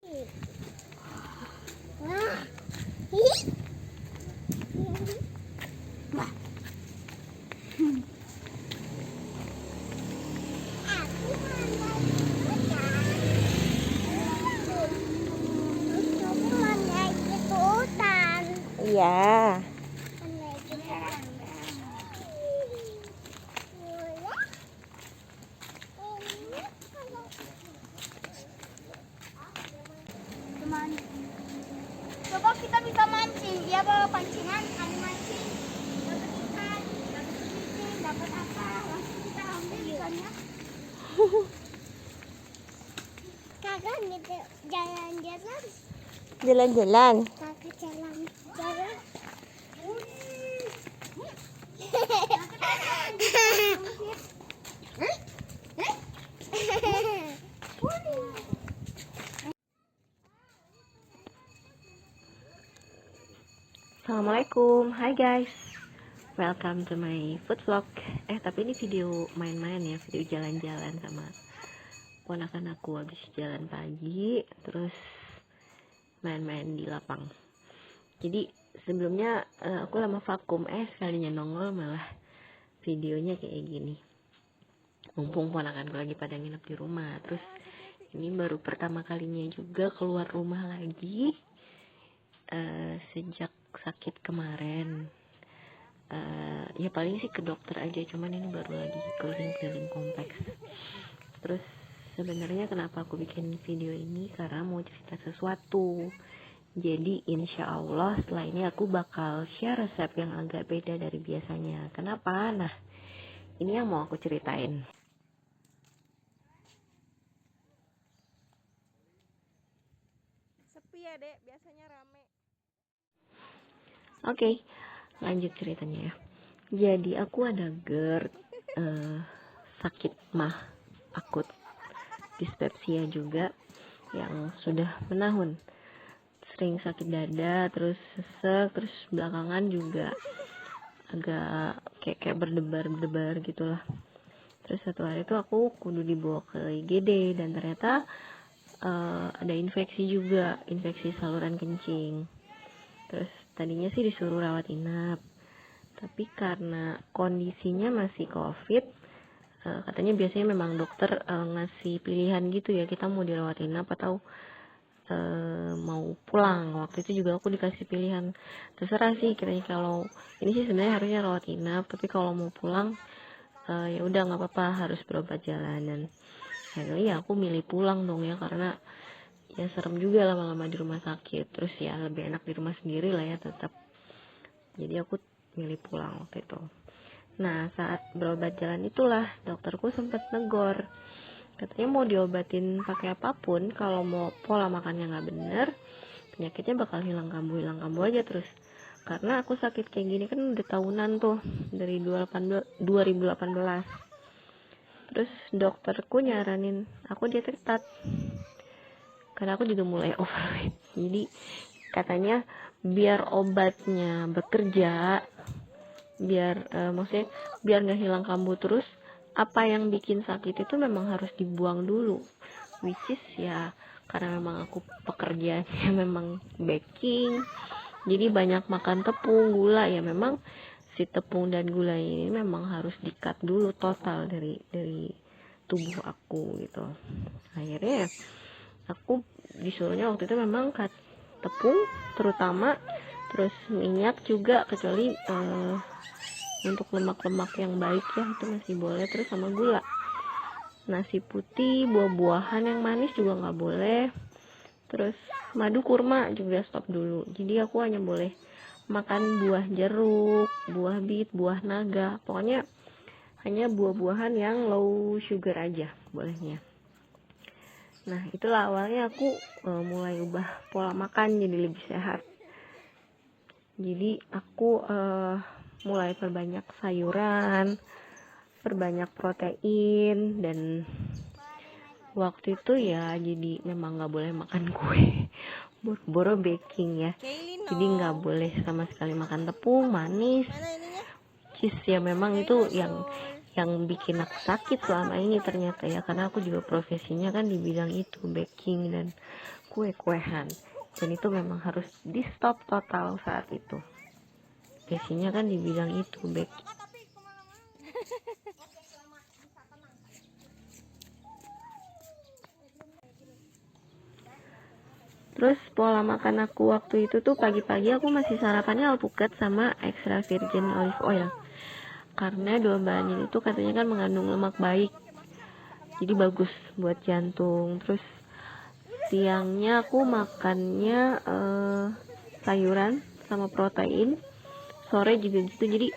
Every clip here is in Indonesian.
Iya. Coba kita bisa mancing, ya bawa pancingan, kali mancing, dapat ikan, dapat kepiting, dapat apa, langsung kita ambil ikannya. Kakak gitu jalan-jalan. Jalan-jalan. Kakak jalan-jalan. Assalamualaikum, hi guys, welcome to my food vlog. Tapi ini video main-main ya, video jalan-jalan sama ponakan aku habis jalan pagi, terus main-main di lapang. Jadi sebelumnya aku lama vakum, sekalinya nongol malah videonya kayak gini. Mumpung ponakanku lagi pada nginep di rumah, terus ini baru pertama kalinya juga keluar rumah lagi sejak sakit kemarin. Ya paling sih ke dokter aja, cuman ini baru lagi keliling-keliling kompleks. Terus sebenarnya kenapa aku bikin video ini, karena mau cerita sesuatu. Jadi insya Allah setelah ini aku bakal share resep yang agak beda dari biasanya. Kenapa? Nah, ini yang mau aku ceritain. Sepi ya dek, biasanya rame. Oke, lanjut ceritanya ya. Jadi aku ada GERD, sakit mah akut, dispepsia juga yang sudah menahun. Sering sakit dada, terus sesek, terus belakangan juga agak kayak berdebar gitulah. Terus satu hari itu aku kudu dibawa ke IGD dan ternyata ada infeksi juga, infeksi saluran kencing. Terus tadinya sih disuruh rawat inap, tapi karena kondisinya masih COVID, katanya biasanya memang dokter ngasih pilihan gitu ya, kita mau dirawat inap atau mau pulang. Waktu itu juga aku dikasih pilihan, terserah sih, kiranya kalau ini sih sebenarnya harusnya rawat inap, tapi kalau mau pulang ya udah nggak apa-apa, harus berobat jalanan. Akhirnya ya aku milih pulang dong ya, karena ya serem juga lama-lama di rumah sakit. Terus ya lebih enak di rumah sendiri lah ya tetap. Jadi aku milih pulang waktu itu. Nah, saat berobat jalan itulah dokterku sempat negor. Katanya mau diobatin pakai apapun, kalau mau pola makannya nggak bener, penyakitnya bakal hilang kambuh aja terus. Karena aku sakit kayak gini kan udah tahunan tuh, dari 2018. Terus dokterku nyaranin aku diet ketat, karena aku juga mulai overweight. Jadi katanya biar obatnya bekerja, biar maksudnya biar nggak hilang kambuh terus, apa yang bikin sakit itu memang harus dibuang dulu. Which is ya karena memang aku pekerjaannya memang baking, jadi banyak makan tepung, gula, ya memang si tepung dan gula ini memang harus di-cut dulu total dari tubuh aku gitu. Akhirnya aku disuruhnya waktu itu memang cut tepung terutama, terus minyak juga, kecuali untuk lemak-lemak yang baik ya itu masih boleh, terus sama gula. Nasi putih, buah-buahan yang manis juga nggak boleh, terus madu kurma juga stop dulu. Jadi aku hanya boleh makan buah jeruk, buah bit, buah naga, pokoknya hanya buah-buahan yang low sugar aja bolehnya. Nah itulah awalnya aku mulai ubah pola makan jadi lebih sehat. Jadi aku mulai perbanyak sayuran, perbanyak protein, dan waktu itu ya jadi memang nggak boleh makan kue, boro-boro baking ya. Jadi nggak boleh sama sekali makan tepung manis, cheese ya memang itu yang yang bikin aku sakit selama ini ternyata ya, karena aku juga profesinya kan di bidang itu, baking dan kue-kuehan, dan itu memang harus di stop total saat itu. Profesinya kan di bidang itu, baking. Terus pola makan aku waktu itu tuh pagi-pagi aku masih sarapannya alpukat sama extra virgin olive oil, karena dua bahan ini tuh katanya kan mengandung lemak baik, jadi bagus buat jantung. Terus siangnya aku makannya sayuran sama protein, sore juga gitu. Jadi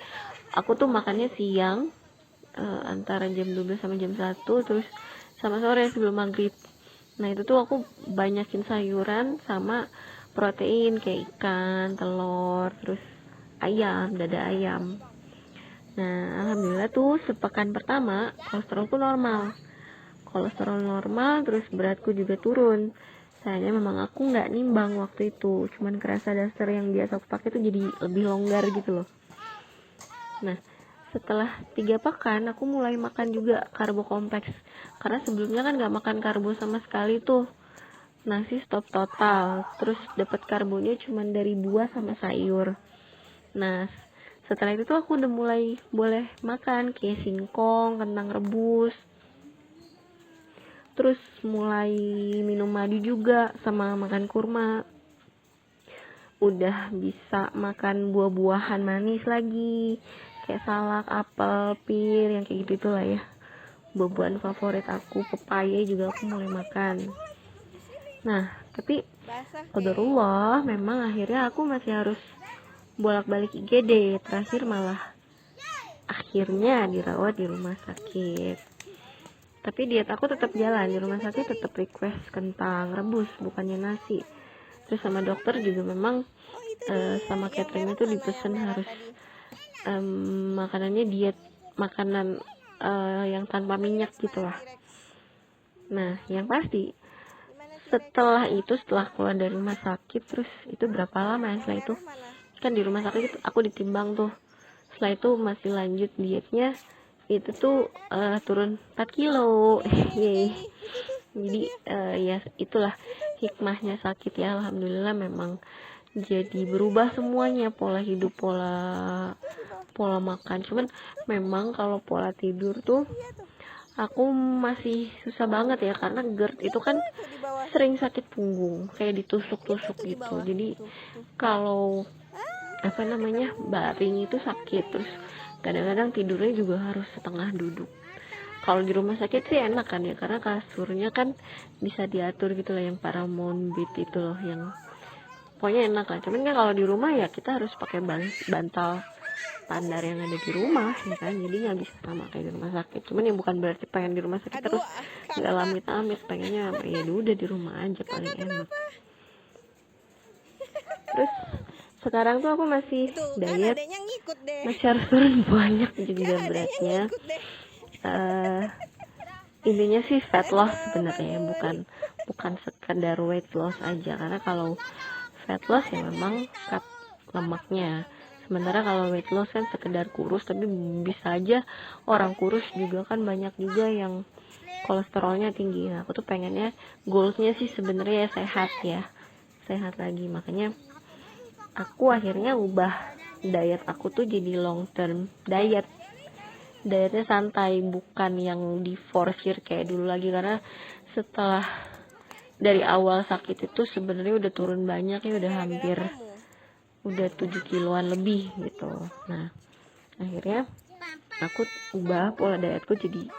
aku tuh makannya siang antara jam 12 sama jam 1, terus sama sore sebelum maghrib. Nah itu tuh aku banyakin sayuran sama protein kayak ikan, telur, terus ayam, dada ayam. Nah alhamdulillah tuh sepekan pertama kolesterolku normal, terus beratku juga turun. Sayangnya memang aku nggak nimbang waktu itu, cuman kerasa daster yang biasa aku pakai tuh jadi lebih longgar gitu loh. Nah setelah 3 pekan aku mulai makan juga karbo kompleks, karena sebelumnya kan nggak makan karbo sama sekali tuh. Nasi stop total, terus dapat karbonnya cuman dari buah sama sayur. Nah setelah itu tuh aku udah mulai boleh makan kayak singkong, kentang rebus, terus mulai minum madu juga sama makan kurma. Udah bisa makan buah-buahan manis lagi kayak salak, apel, pir, yang kayak gitu lah ya. Buah-buahan favorit aku, pepaya juga aku mulai makan. Nah tapi qadarullah memang akhirnya aku masih harus bolak-balik IGD. Terakhir malah akhirnya dirawat di rumah sakit. Tapi diet aku tetap jalan di rumah sakit, tetap request kentang rebus bukannya nasi. Terus sama dokter juga memang sama cateringnya tuh dipesen harus makanannya diet makanan yang tanpa minyak gitu lah. Nah yang pasti setelah keluar dari rumah sakit, terus itu berapa lama ya setelah itu, kan di rumah sakit aku ditimbang tuh, setelah itu masih lanjut dietnya, itu tuh turun 4 kilo. Yeay. Jadi ya itulah hikmahnya sakit ya, alhamdulillah memang jadi berubah semuanya, pola hidup, pola makan. Cuman memang kalau pola tidur tuh aku masih susah banget ya, karena GERD itu kan sering sakit punggung, kayak ditusuk-tusuk gitu. Jadi kalau baring itu sakit, terus kadang-kadang tidurnya juga harus setengah duduk. Kalau di rumah sakit sih enak kan ya, karena kasurnya kan bisa diatur gitu lah, yang Paramount bed itu loh, yang pokoknya enak lah. Cuman kan kalau di rumah ya kita harus pakai bantal standar yang ada di rumah ya kan, jadi nggak bisa sama kayak di rumah sakit. Cuman ya bukan berarti pengen di rumah sakit terus nggak amit-amit, pengennya ya udah di rumah aja paling enak. Terus sekarang tuh aku masih diet, masih harus turun banyak juga beratnya. Intinya sih fat loss sebenarnya, bukan sekedar weight loss aja, karena kalau fat loss ya memang cut lemaknya. Sementara kalau weight loss kan sekedar kurus, tapi bisa aja orang kurus juga kan banyak juga yang kolesterolnya tinggi. Nah aku tuh pengennya, goalsnya sih sebenarnya sehat lagi. Makanya aku akhirnya ubah diet aku tuh jadi long term dietnya santai, bukan yang di force kayak dulu lagi. Karena setelah dari awal sakit itu sebenarnya udah turun banyak ya, udah 7 kiloan lebih gitu. Nah akhirnya aku ubah pola dietku jadi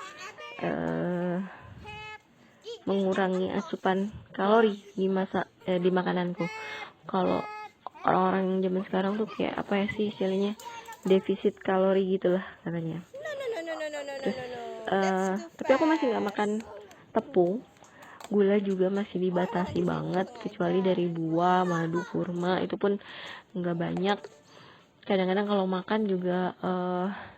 mengurangi asupan kalori di makananku. Kalau orang-orang zaman sekarang tuh kayak apa ya sih istilahnya, defisit kalori gitulah katanya. Terus tapi aku masih nggak makan tepung, gula juga masih dibatasi banget, kecuali dari buah, madu, kurma, itu pun nggak banyak. Kadang-kadang kalau makan juga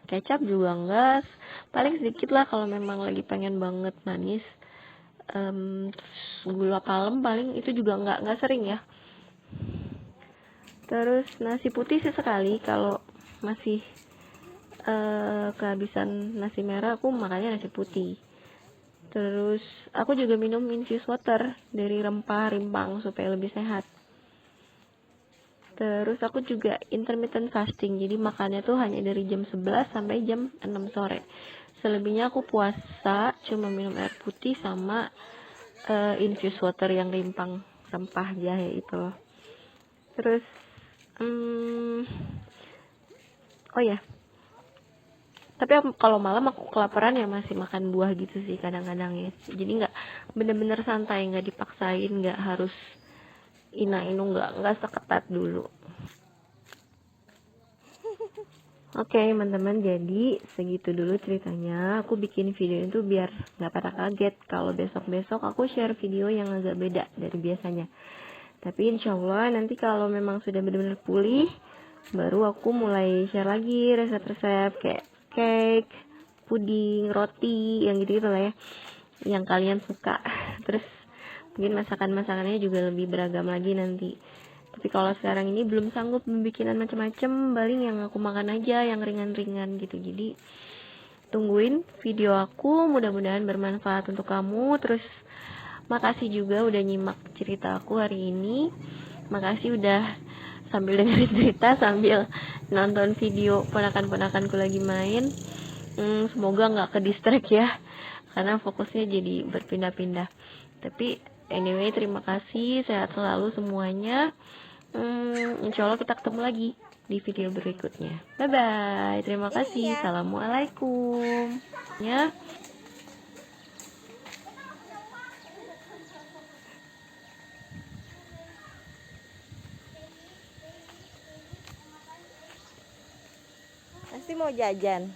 kecap juga enggak, paling sedikit lah kalau memang lagi pengen banget manis. Gula palem paling, itu juga nggak sering ya. Terus nasi putih sesekali kalau masih kehabisan nasi merah, aku makannya nasi putih. Terus aku juga minum infused water dari rempah rimpang supaya lebih sehat. Terus aku juga intermittent fasting, jadi makannya tuh hanya dari jam 11 sampai jam 6 sore. Selebihnya aku puasa, cuma minum air putih sama infused water yang rimpang rempah jahe itu loh. Terus oh ya, tapi kalau malam aku kelaparan ya masih makan buah gitu sih kadang-kadang ya. Jadi nggak bener-bener santai, nggak dipaksain, nggak harus ina-inu, nggak seketat dulu. Oke teman-teman, jadi segitu dulu ceritanya. Aku bikin video itu biar nggak pada kaget kalau besok-besok aku share video yang agak beda dari biasanya. Tapi insya Allah nanti kalau memang sudah benar-benar pulih, baru aku mulai share lagi resep-resep kayak cake, puding, roti, yang gitu-gitu lah ya, yang kalian suka. Terus mungkin masakan-masakannya juga lebih beragam lagi nanti. Tapi kalau sekarang ini belum sanggup bikinan macam-macam, paling yang aku makan aja yang ringan-ringan gitu. Jadi tungguin video aku, mudah-mudahan bermanfaat untuk kamu. Terus makasih juga udah nyimak cerita aku hari ini. Makasih udah sambil dengerin cerita sambil nonton video ponakan-ponakanku lagi main. Semoga nggak ke distract ya, karena fokusnya jadi berpindah-pindah. Tapi anyway, terima kasih, sehat selalu semuanya. Insya Allah kita ketemu lagi di video berikutnya. Bye bye, terima kasih. Assalamualaikum ya. Pasti mau jajan.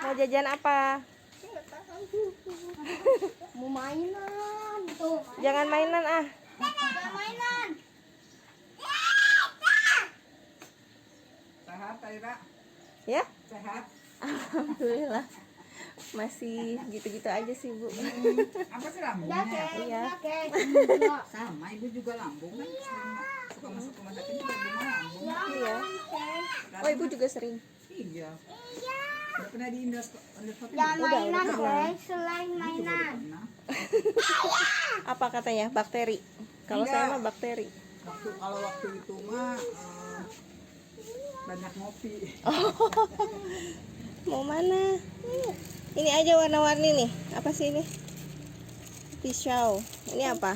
Mau jajan apa? Mau mainan tuh. Jangan mainan ah. Jangan mainan. Sehat, Aira? Ya? Sehat? Alhamdulillah. Masih gitu-gitu aja sih, Bu. Apa sih lambungnya? Iya. Sama, ibu juga lambung kan? Suka masuk rumah sakit juga gimana lambung? Iya. Oh, Ibu juga sering. Iya. Udah pernah di endoskopi? Jangan mainan, udah. guys. Selain Juga mainan. pernah. Apa katanya? Bakteri. Kalau Enggak. saya mah bakteri. Kalau waktu itu mah banyak ngopi. Mau mana? Ini aja warna-warni nih. Apa sih ini? Pisau. Ini apa?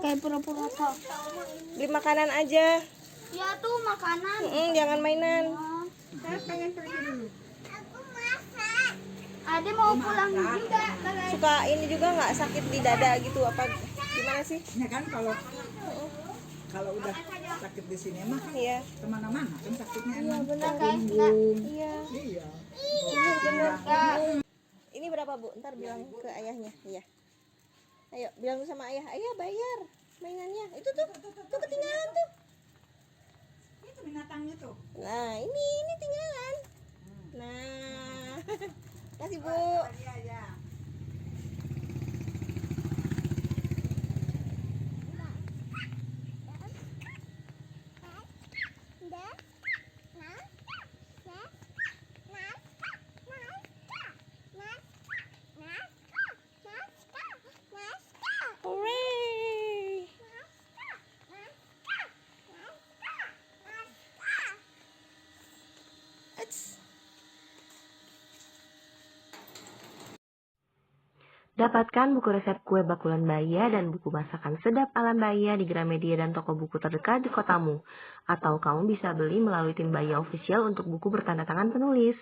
Kayak pura-pura kok. Beli makanan aja. Ya tuh makanan. Jangan mainan. Saya pengen pergi dulu. Aku masak. Ade mau pulang juga. Suka ini juga nggak sakit di dada gitu apa? Gimana sih? Ya kan kalau udah sakit di sini mah Iya. kemana-mana kan sakitnya emang. Bener guys. Iya. Iya. Ini berapa, Bu? Ntar bilang ke ayahnya. Iya. Ayo, bilang sama ayah. Ayah bayar mainannya. Itu tuh ketinggalan tuh. Itu binatangnya tuh. Nah, ini tinggalan. Nah. Kasih, Bu. Iya, ya. Hooray! Ats. Dapatkan buku resep kue bakulan Baya dan buku masakan sedap alam Baya di Gramedia dan toko buku terdekat di kotamu. Atau kamu bisa beli melalui tim Baya Official untuk buku bertanda tangan penulis.